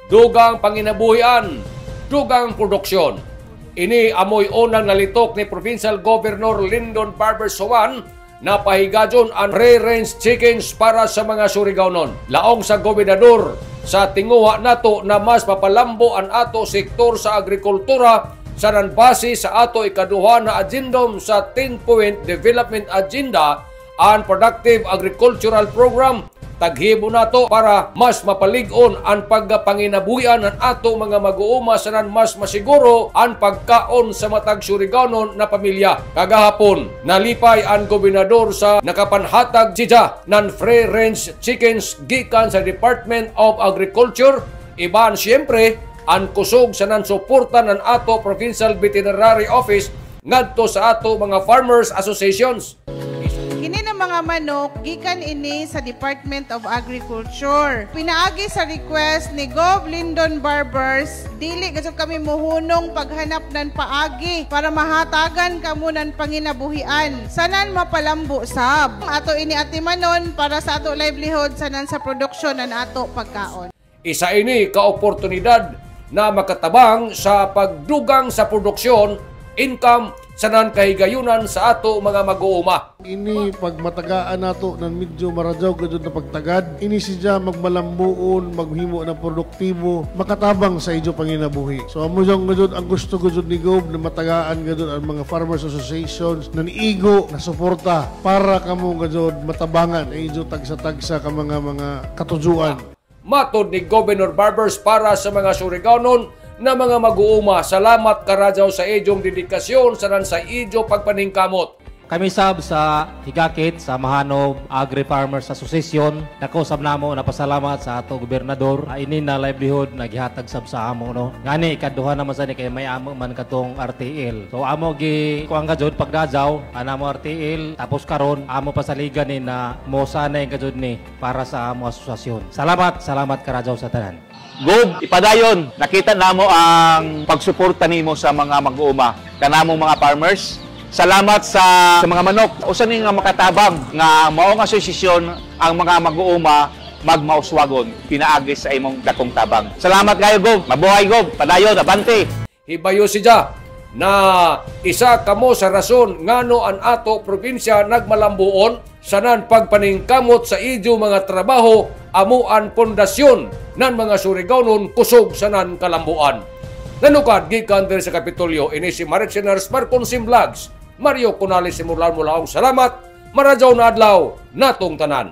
dugang panginabuhian, dugang produksyon. Ini amoy unang nalitok ni Provincial Governor Lyndon Barber-Sowan na pahigadyon ang free-range chickens para sa mga Surigao-non. Laong sa gobernador sa tinguha nato na mas mapalambo ang ato sektor sa agrikultura sa nanbase sa ato ikaduha na agendum sa 10-point development agenda and productive agricultural program. Taghibo nato para mas mapalig-on ang pagpanginabuhian ng ato mga mag-uuma sanan mas masiguro ang pagkaon sa matag Surigao-non na pamilya. Kagahapon, nalipay ang gobernador sa nakapanhatag siya ng free-range chickens gikan sa Department of Agriculture. Iban siyempre ang kusog sa nansuporta ng ato Provincial Veterinary Office ngadto sa ato mga farmers associations. Kini na mga manok, gikan ini sa Department of Agriculture. Pinaagi sa request ni Gov. Lyndon Barbers, dili gasod kami muhunong paghanap ng paagi para mahatagan kamo ng panginabuhian. Sanan mapalambo sab. Ato ini atimanon para sa ato livelihood sanan sa produksyon ng ato pagkaon. Isa ini ka-oportunidad na makatabang sa pagdugang sa produksyon, income, sanan kahigayunan sa ato mga mag-uuma. Ini pagmatagaan nato ng medyo maradyaw gadud na pagtagad. Ini siya magmalambuon, maghimo na produktibo, makatabang sa ijo panginabuhi. So amo jang gadud ang gusto gadud ni Gob na matagaan gadud ang mga farmers associations na niigo na suporta para kamo gadud matabangan ang ijo tagsa-tagsa ka mga katujuan. Matod ni Governor Barbers para sa mga Surigao-non na mga mag-uuma, salamat karadyaw sa ijong dedikasyon sanan sa ijo pagpaningkamot. Kami sab sa Higakit sa Mahanob Agri-Farmers Association, nakausab namo napasalamat sa ato gobernador. Ini na livelihood nagihatag sab sa amo no. Ngani ikaduha naman sa ni kay may amo man katong RTL. So amo gi kuang kajud pagdajaw anamo RTL tapos karon amo pasaligan ni na mo sanay kajud ni para sa amo asosasyon. Salamat karadyaw sa tanan. Gob, ipadayon, nakita namo ang pagsuporta nimo sa mga mag-uuma, kanamong mga farmers. Salamat sa mga manok. Usa ni nga makatabang nga maong asosasyon ang mga mag-uuma magmauswagon pinaagi sa imong dakong tabang. Salamat kayo Gob. Mabuhay Gob. Padayon, abante. Hibayo siya na isa kamo sa rason ngano ang ato probinsya nagmalambuon sanan pagpaningkamot sa ijo mga trabaho amuan pundasyon nan mga Surigao-non kusog sanan kalambuan. Nanukad gikan diri sa Kapitolyo ini si Marichiners Marconsim Vlogs. Mario Conales simulaon mulaong salamat. Maradyaw na adlaw natong tanan.